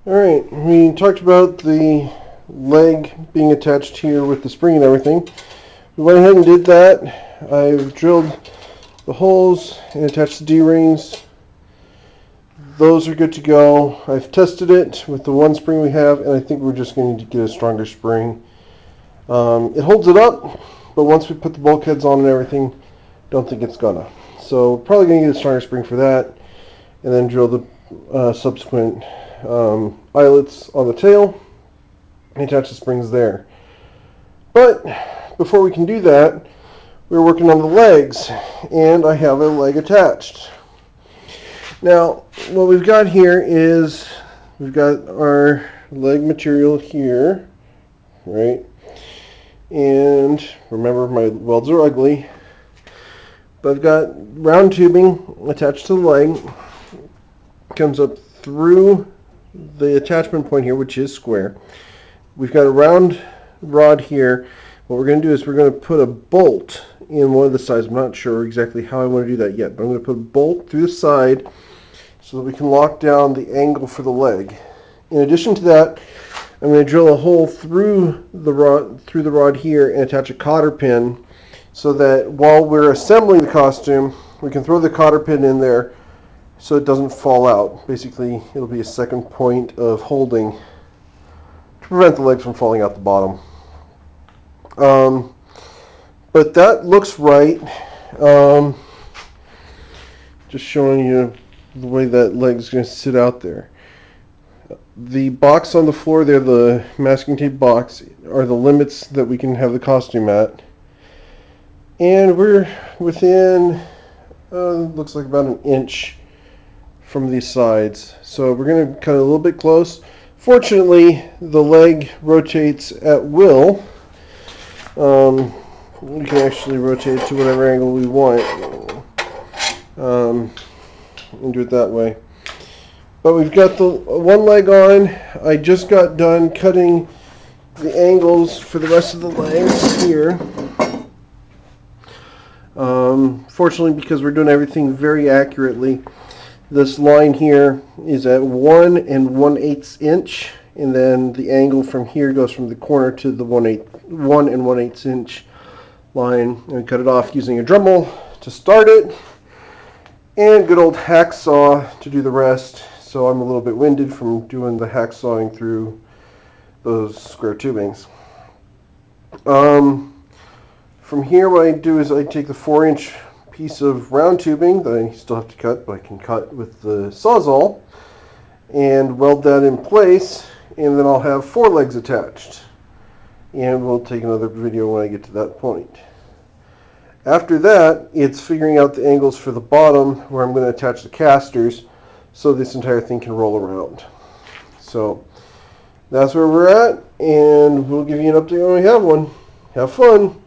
Alright, we talked about the leg being attached here with the spring and everything. We went ahead and did that. I've drilled the holes and attached the D-rings. Those are good to go. I've tested it with the one spring we have, and I think we're just going to get a stronger spring. It holds it up, but once we put the bulkheads on and everything, don't think it's gonna. So we're probably going to get a stronger spring for that, and then drill the subsequent eyelets on the tail and attach the springs there. But before we can do that, we're working on the legs, and I have a leg attached. Now, what we've got here is we've got our leg material here, right? And remember, my welds are ugly, but I've got round tubing attached to the leg. Comes up through the attachment point here, which is square. We've got a round rod here. What we're going to do is we're going to put a bolt in one of the sides. I'm not sure exactly how I want to do that yet, but I'm going to put a bolt through the side so that we can lock down the angle for the leg. In addition to that, I'm going to drill a hole through the rod here and attach a cotter pin so that while we're assembling the costume, we can throw the cotter pin in there so it doesn't fall out. Basically, it'll be a second point of holding to prevent the legs from falling out the bottom. But that looks right. Just showing you the way that leg's going to sit out there. The box on the floor there, the masking tape box, are the limits that we can have the costume at. And we're within, looks like about an inch from these sides. So we're going to cut it a little bit close. Fortunately, the leg rotates at will. We can actually rotate it to whatever angle we want and do it that way. But we've got the one leg on. I just got done cutting the angles for the rest of the legs here. Fortunately, because we're doing everything very accurately, this line here is at 1 1/8 inch, and then the angle from here goes from the corner to the 1 1/8 inch line. And we cut it off using a Dremel to start it, and good old hacksaw to do the rest. So I'm a little bit winded from doing the hacksawing through those square tubings. From here, what I do is I take the 4-inch piece of round tubing that I still have to cut, but I can cut with the Sawzall, and weld that in place, and then I'll have 4 legs attached. And we'll take another video when I get to that point. After that, it's figuring out the angles for the bottom where I'm going to attach the casters so this entire thing can roll around. So that's where we're at, and we'll give you an update when we have one. Have fun!